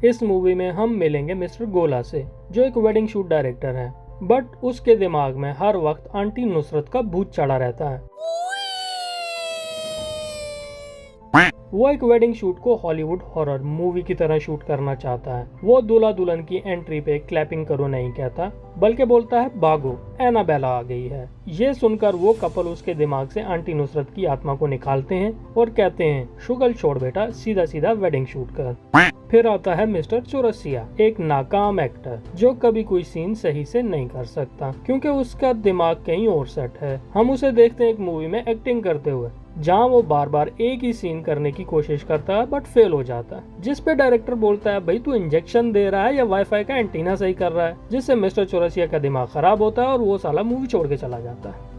इस मूवी में हम मिलेंगे मिस्टर गोला से, जो एक वेडिंग शूट डायरेक्टर है, बट उसके दिमाग में हर वक्त आंटी नुसरत का भूत चढ़ा रहता है। वो एक वेडिंग शूट को हॉलीवुड हॉरर मूवी की तरह शूट करना चाहता है। वो दूल्हा दुल्हन की एंट्री पे क्लैपिंग करो नहीं कहता, बल्कि बोलता है भागो एनाबेला आ गई है। ये सुनकर वो कपल उसके दिमाग से आंटी नुसरत की आत्मा को निकालते हैं और कहते हैं शुगल छोड़ बेटा, सीधा सीधा वेडिंग शूट कर। फिर आता है मिस्टर चौरसिया, एक नाकाम एक्टर जो कभी कोई सीन सही से नहीं कर सकता क्योंकि उसका दिमाग कहीं और सेट है। हम उसे देखते हैं एक मूवी में एक्टिंग करते हुए, जहाँ वो बार बार एक ही सीन करने की कोशिश करता है बट फेल हो जाता है, जिस पे डायरेक्टर बोलता है भाई तू इंजेक्शन दे रहा है या वाईफाई का एंटीना सही कर रहा है, जिससे मिस्टर चौरसिया का दिमाग खराब होता है और वो साला मूवी छोड़ के चला जाता है।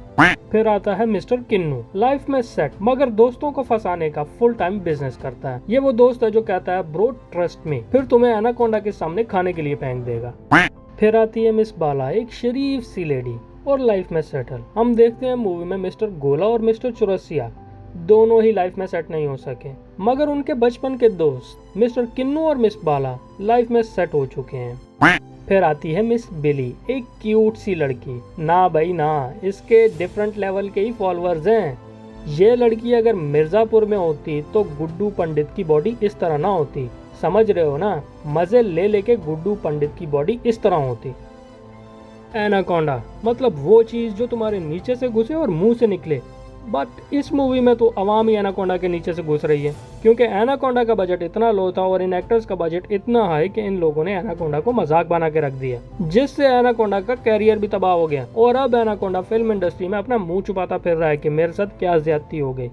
फिर आता है मिस्टर किन्नू, लाइफ में सेट मगर दोस्तों को फंसाने का फुल टाइम बिजनेस करता है। ये वो दोस्त है जो कहता है ब्रो ट्रस्ट मी, फिर तुम्हें एनाकोंडा के सामने खाने के लिए फेंक देगा। फिर आती है मिस बाला, एक शरीफ सी लेडी और लाइफ में सेटल। हम देखते हैं मूवी में मिस्टर गोला और मिस्टर चौरसिया दोनों ही लाइफ में सेट नहीं हो सके, मगर उनके बचपन के दोस्त मिस्टर किन्नू और मिस बाला लाइफ में सेट हो चुके हैं। फिर आती है मिस बिली, एक क्यूट सी लड़की। ना भाई ना, इसके डिफरेंट लेवल के ही फॉलोअर्स हैं। ये लड़की अगर मिर्जापुर में होती तो गुड्डू पंडित की बॉडी इस तरह ना होती, समझ रहे हो ना। मजे ले लेके गुड्डू पंडित की बॉडी इस तरह होती। एनाकोंडा मतलब वो चीज जो तुम्हारे नीचे से घुसे और मुंह से निकले, बट इस मूवी में तो अवाम ही एनाकोंडा के नीचे से घुस रही है, क्योंकि एनाकोंडा का बजट इतना लो था और इन एक्टर्स का बजट इतना हाई कि इन लोगों ने एनाकोंडा को मजाक बना के रख दिया, जिससे एनाकोंडा का कैरियर भी तबाह हो गया और अब एनाकोंडा फिल्म इंडस्ट्री में अपना मुंह छुपाता फिर रहा है कि मेरे साथ क्या ज्यादती हो गई।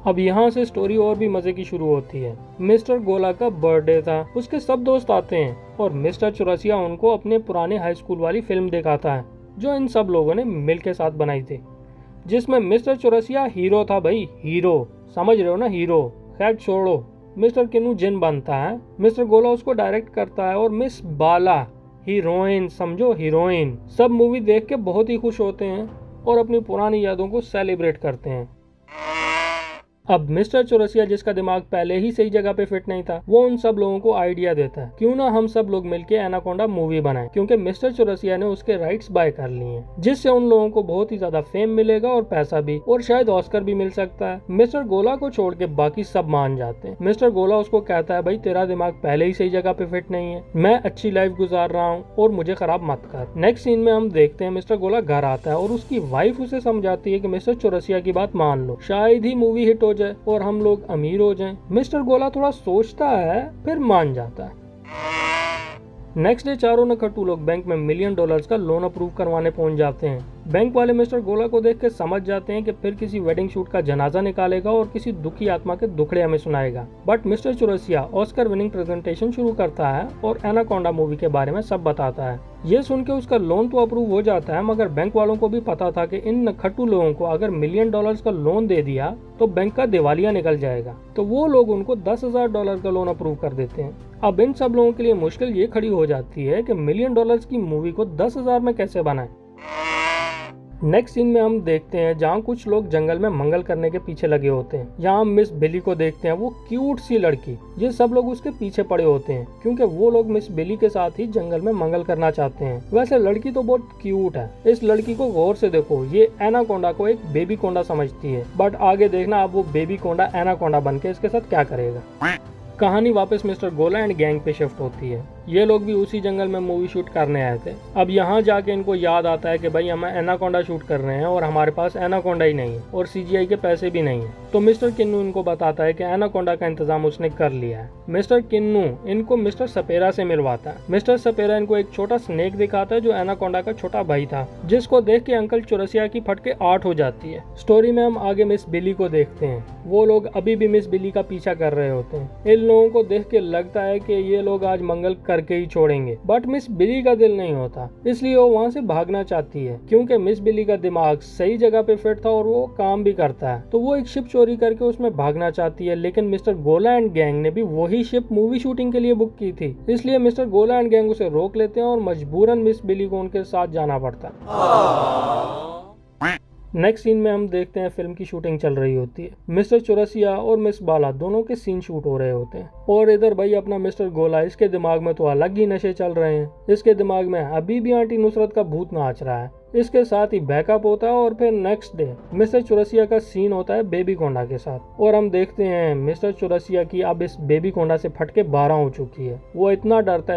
अब यहाँ से स्टोरी और भी मजे की शुरू होती है। मिस्टर गोला का बर्थडे था, उसके सब दोस्त आते हैं और मिस्टर चौरसिया उनको अपने पुराने हाई स्कूल वाली फिल्म दिखाता है जो इन सब लोगों ने मिल के साथ बनाई थी, जिसमें मिस्टर चौरसिया हीरो था भाई, हीरो, समझ रहे हो ना, हीरो। खैर छोड़ो, मिस्टर किन्नू जिन बनता है, मिस्टर गोला उसको डायरेक्ट करता है और मिस बाला हीरोइन, समझो हीरोइन। सब मूवी देख के बहुत ही खुश होते हैं और अपनी पुरानी यादों को सेलिब्रेट करते हैं। अब मिस्टर चौरसिया, जिसका दिमाग पहले ही सही जगह पे फिट नहीं था, वो उन सब लोगों को आइडिया देता है क्यों ना हम सब लोग मिलके एनाकोंडा मूवी बनाएं, क्योंकि मिस्टर चौरसिया ने उसके राइट्स बाय कर लिए हैं, जिससे उन लोगों को बहुत ही ज्यादा फेम मिलेगा और पैसा भी, और शायद ऑस्कर भी मिल सकता है। मिस्टर गोला को छोड़ के बाकी सब मान जाते हैं। मिस्टर गोला उसको कहता है भाई तेरा दिमाग पहले ही सही जगह पे फिट नहीं है, मैं अच्छी लाइफ गुजार रहा हूँ और मुझे खराब मत कर। नेक्स्ट सीन में हम देखते हैं मिस्टर गोला घर आता है और उसकी वाइफ उसे समझाती है कि मिस्टर चौरसिया की बात मान लो, शायद ही मूवी हिट हो जाए और हम लोग अमीर हो जाएं। मिस्टर गोला थोड़ा सोचता है फिर मान जाता है। नेक्स्ट डे चारों नखट्टू लोग बैंक में $1 मिलियन का लोन अप्रूव करवाने पहुंच जाते हैं। बैंक वाले मिस्टर गोला को देख के समझ जाते हैं कि फिर किसी वेडिंग शूट का जनाजा निकालेगा और किसी दुखी आत्मा के दुखड़े हमें सुनाएगा। But mister Chaurasia Oscar winning presentation शुरू करता है और एनाकोंडा मूवी के बारे में सब बताता है। ये सुन के उसका लोन तो अप्रूव हो जाता है, मगर बैंक वालों को भी पता था कि इन नखट्टू लोगों को अगर $1 मिलियन का लोन दे दिया तो बैंक का दिवालिया निकल जाएगा, तो वो लोग उनको $10,000 का लोन अप्रूव कर देते हैं। अब इन सब लोगों के लिए मुश्किल ये खड़ी हो जाती है कि $1 मिलियन की मूवी को 10,000 में कैसे बनाएं। नेक्स्ट सीन में हम देखते हैं जहाँ कुछ लोग जंगल में मंगल करने के पीछे लगे होते हैं। यहाँ हम मिस बिली को देखते हैं, वो क्यूट सी लड़की, ये सब लोग उसके पीछे पड़े होते हैं क्योंकि वो लोग मिस बिली के साथ ही जंगल में मंगल करना चाहते हैं। वैसे लड़की तो बहुत क्यूट है, इस लड़की को गौर से देखो, ये एनाकोंडा को एक बेबी कोंडा समझती है, बट आगे देखना अब वो बेबी कोंडा एनाकोंडा बन के इसके साथ क्या करेगा। कहानी वापस मिस्टर गोला एंड गैंग पे शिफ्ट होती है। ये लोग भी उसी जंगल में मूवी शूट करने आए थे। अब यहाँ जाके इनको याद आता है कि भाई हम एनाकोंडा शूट कर रहे हैं और हमारे पास एनाकोंडा ही नहीं है और सीजीआई के पैसे भी नहीं है। तो मिस्टर किन्नू इनको बताता है कि एनाकोंडा का इंतजाम उसने कर लिया है। मिस्टर किन्नू इनको मिस्टर सपेरा से मिलवाता है। मिस्टर सपेरा इनको एक छोटा स्नेक दिखाता है जो एनाकोंडा का छोटा भाई था, जिसको देख के अंकल चौरसिया की फटके 8 हो जाती है। स्टोरी में हम आगे मिस बिली को देखते हैं। वो लोग अभी भी मिस बिली का पीछा कर रहे होते हैं। इन लोगों को देख के लगता है कि ये लोग आज मंगल करके ही छोड़ेंगे, बट मिस बिली का दिल नहीं होता, इसलिए वो वहाँ से भागना चाहती है क्योंकि मिस बिली का दिमाग सही जगह पे फिट था और वो काम भी करता है। तो वो एक शिप चोरी करके उसमें भागना चाहती है, लेकिन मिस्टर गोला एंड गैंग ने भी वही शिप मूवी शूटिंग के लिए बुक की थी, इसलिए मिस्टर गोला एंड गैंग उसे रोक लेते हैं और मजबूरन मिस बिली को उनके साथ जाना पड़ता है। नेक्स्ट सीन में हम देखते हैं फिल्म की शूटिंग चल रही होती है। मिस्टर चौरसिया और मिस बाला दोनों के सीन शूट हो रहे होते हैं और इधर भाई अपना मिस्टर गोला, इसके दिमाग में तो अलग ही नशे चल रहे हैं। इसके दिमाग में अभी भी आंटी नुसरत का भूत नाच रहा है। इसके साथ ही बैकअप होता है और फिर नेक्स्ट डे मिस्टर चौरसिया का सीन होता है बेबी कोंडा के साथ और हम देखते हैं मिस्टर चौरसिया की अब इस बेबी कोंडा से फट के 12 हो चुकी है। वो इतना डरता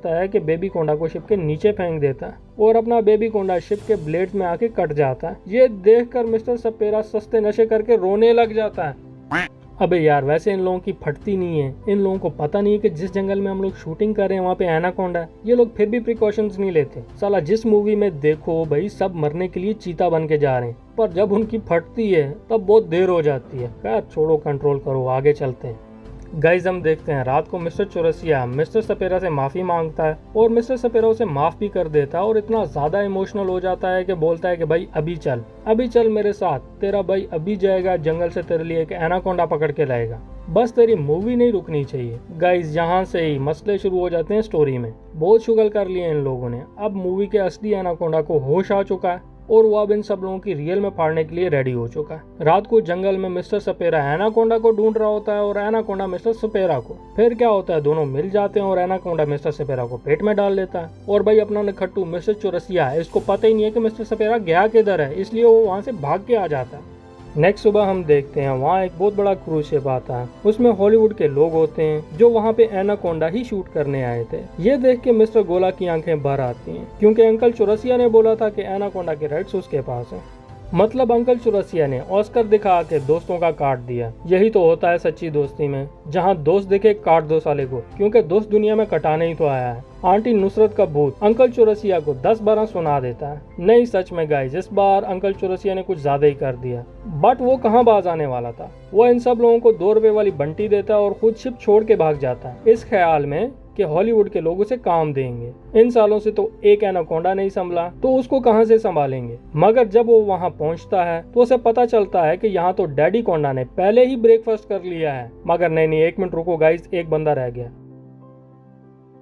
है कि बेबी कोंडा को शिप के नीचे फेंक देता है और अपना बेबी कोंडा शिप के ब्लेड में आके कट जाता है। ये देखकर मिस्टर सपेरा सस्ते नशे करके रोने लग जाता है। अबे यार, वैसे इन लोगों की फटती नहीं है। इन लोगों को पता नहीं है कि जिस जंगल में हम लोग शूटिंग कर रहे हैं वहाँ पे एनाकोंडा है। ये लोग फिर भी प्रिकॉशंस नहीं लेते। साला जिस मूवी में देखो भाई सब मरने के लिए चीता बन के जा रहे हैं, पर जब उनकी फटती है तब बहुत देर हो जाती है। खैर छोड़ो, कंट्रोल करो, आगे चलते हैं। गाइज हम देखते हैं रात को मिस्टर चौरसिया मिस्टर सपेरा से माफी मांगता है और मिस्टर सपेरा उसे माफ भी कर देता है और इतना ज्यादा इमोशनल हो जाता है कि बोलता है कि भाई अभी चल मेरे साथ, तेरा भाई अभी जाएगा जंगल से तेरे लिए एक एनाकोंडा पकड़ के लाएगा। बस तेरी मूवी नहीं रुकनी चाहिए। गाइज यहाँ से ही मसले शुरू हो जाते हैं स्टोरी में। बहुत शुगल कर लिए इन लोगों ने। अब मूवी के असली एनाकोंडा को होश आ चुका है और वो अब इन सब लोगों की रियल में फाड़ने के लिए रेडी हो चुका है। रात को जंगल में मिस्टर सपेरा एनाकोंडा को ढूंढ रहा होता है और एनाकोंडा मिस्टर सपेरा को। फिर क्या होता है, दोनों मिल जाते हैं और एनाकोंडा मिस्टर सपेरा को पेट में डाल लेता है। और भाई अपना नखट्टू मिस्टर चौरसिया है, इसको पता ही नहीं है कि मिस्टर सपेरा गया किधर है, इसलिए वो वहाँ से भाग के आ जाता है। नेक्स्ट सुबह हम देखते हैं वहाँ एक बहुत बड़ा क्रूज शिप आता है। उसमें हॉलीवुड के लोग होते हैं जो वहाँ पे एनाकोंडा ही शूट करने आए थे। ये देख के मिस्टर गोला की आंखें भर आती हैं क्योंकि अंकल चौरसिया ने बोला था कि एनाकोंडा के राइट्स उसके पास है। मतलब अंकल चौरसिया ने ऑस्कर दिखा के दोस्तों का काट दिया। यही तो होता है सच्ची दोस्ती में, जहाँ दोस्त दिखे काट दो साले को, क्योंकि दोस्त दुनिया में कटाने ही तो आया है। आंटी नुसरत का भूत अंकल चौरसिया को 10-12 सुना देता है। नहीं सच में गाइस, इस बार अंकल चौरसिया ने कुछ ज्यादा ही कर दिया। बट वो कहाँ बाज आने वाला था। वो इन सब लोगों को 2 रुपए वाली बंटी देता है और खुद शिप छोड़ के भाग जाता है, इस ख्याल में कि हॉलीवुड के लोग उसे काम देंगे। इन सालों से तो एक एनाकोंडा नहीं संभला तो उसको कहां से संभालेंगे। मगर जब वो वहां पहुंचता है तो उसे पता चलता है कि यहाँ तो डैडी कोंडा ने पहले ही ब्रेकफास्ट कर लिया है। मगर नहीं, 1 मिनट रुको गाइस, एक बंदा रह गया।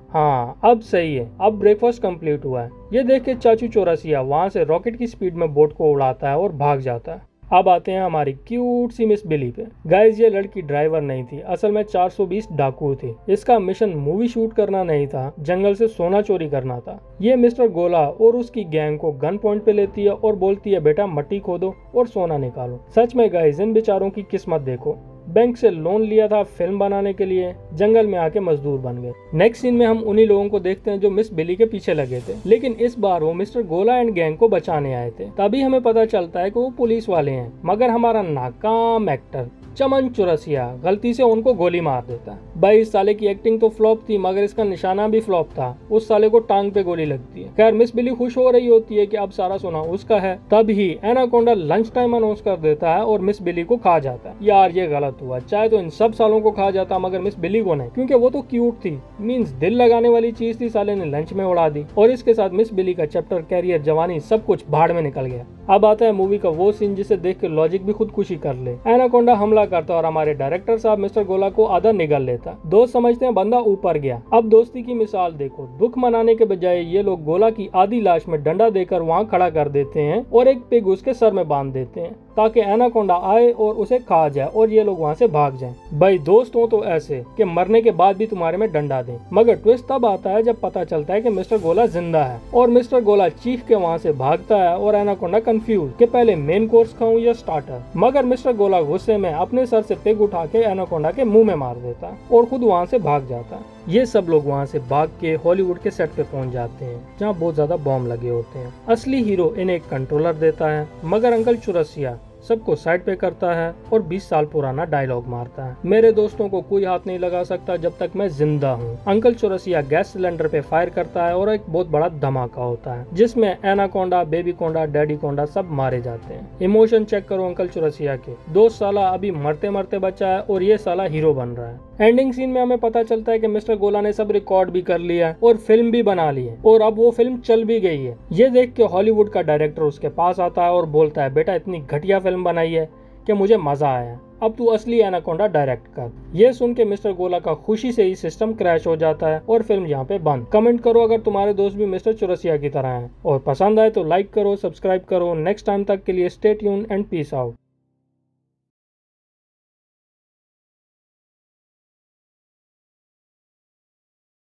हाँ अब सही है, अब ब्रेकफास्ट कंप्लीट हुआ है। ये देख के चाचू चौरसिया वहां से रॉकेट की स्पीड में बोट को उड़ाता है और भाग जाता है। अब आते हैं हमारी क्यूट सी मिस बिली पे। गाइज ये लड़की ड्राइवर नहीं थी, असल में 420 डाकू थे। इसका मिशन मूवी शूट करना नहीं था, जंगल से सोना चोरी करना था। ये मिस्टर गोला और उसकी गैंग को गन पॉइंट पे लेती है और बोलती है बेटा मट्टी खोदो और सोना निकालो। सच में गाइज इन बेचारों की किस्मत देखो, बैंक से लोन लिया था फिल्म बनाने के लिए, जंगल में आके मजदूर बन गए। नेक्स्ट सीन में हम उन्हीं लोगों को देखते हैं जो मिस बिली के पीछे लगे थे, लेकिन इस बार वो मिस्टर गोला एंड गैंग को बचाने आए थे। तभी हमें पता चलता है कि वो पुलिस वाले हैं, मगर हमारा नाकाम एक्टर चमन चौरसिया गलती से उनको गोली मार देता है। भाई इस साले की एक्टिंग तो फ्लॉप थी, मगर इसका निशाना भी फ्लॉप था। उस साले को टांग पे गोली लगती है। खैर मिस बिली खुश हो रही होती है कि अब सारा सोना उसका है। तभी एनाकोंडा लंच टाइम अनाउंस कर देता है और मिस बिली को खा जाता है। यार ये गलत हुआ, चाहे तो इन सब सालों को खा जाता मगर मिस बिली को नहीं, क्योंकि वो तो क्यूट थी। मींस दिल लगाने वाली चीज थी, साले ने लंच में उड़ा दी और इसके साथ मिस बिली का चैप्टर, कैरियर, जवानी सब कुछ भाड़ में निकल गया। अब आता है मूवी का वो सीन जिसे देख के लॉजिक भी खुदकुशी कर ले। एनाकोंडा हमला करता और हमारे डायरेक्टर साहब मिस्टर गोला को आधा निगल लेता। दोस्त समझते हैं बंदा ऊपर गया। अब दोस्ती की मिसाल देखो, दुख मनाने के बजाय ये लोग गोला की आधी लाश में डंडा देकर वहाँ खड़ा कर देते हैं और एक पिग उसके सर में बांध देते हैं ताकि एनाकोंडा आए और उसे खा जाए और ये लोग वहाँ से भाग जाएं। भाई दोस्त हो तो ऐसे कि मरने के बाद भी तुम्हारे में डंडा दें। मगर ट्विस्ट तब आता है जब पता चलता है कि मिस्टर गोला जिंदा है और मिस्टर गोला चीख के वहाँ से भागता है और एनाकोंडा कंफ्यूज कि पहले मेन कोर्स खाऊं या स्टार्टर। मगर मिस्टर गोला गुस्से में अपने सर से पिग उठा के एनाकोंडा के मुंह में मार देता और खुद वहाँ से भाग जाता। ये सब लोग वहाँ से भाग के हॉलीवुड के सेट पे पहुँच जाते हैं जहाँ बहुत ज्यादा बॉम्ब लगे होते हैं। असली हीरो इन्हें एक कंट्रोलर देता है, मगर अंकल चौरसिया सबको साइड पे करता है और 20 साल पुराना डायलॉग मारता है, मेरे दोस्तों को कोई हाथ नहीं लगा सकता जब तक मैं जिंदा हूँ। अंकल चौरसिया गैस सिलेंडर पे फायर करता है और एक बहुत बड़ा धमाका होता है जिसमें एनाकोंडा, बेबी कोंडा, डैडी कोंडा सब मारे जाते हैं। इमोशन चेक करो अंकल चौरसिया के, दोस्त साला अभी मरते मरते बचा है और ये साला हीरो बन रहा है। एंडिंग सीन में हमें पता चलता है कि मिस्टर गोला ने सब रिकॉर्ड भी कर लिया और फिल्म भी बना ली है और अब वो फिल्म चल भी गई है। ये देख के हॉलीवुड का डायरेक्टर उसके पास आता है और बोलता है बेटा इतनी घटिया फिल्म बनाई है कि मुझे मजा आया, अब तू असली एनाकोंडा डायरेक्ट कर। ये सुन के मिस्टर गोला का खुशी से ही सिस्टम क्रैश हो जाता है और फिल्म यहाँ पे बंद। कमेंट करो अगर तुम्हारे दोस्त भी मिस्टर चौरसिया की तरह हैं, और पसंद आए तो लाइक करो, सब्सक्राइब करो। नेक्स्ट टाइम तक के लिए stay tuned and peace out.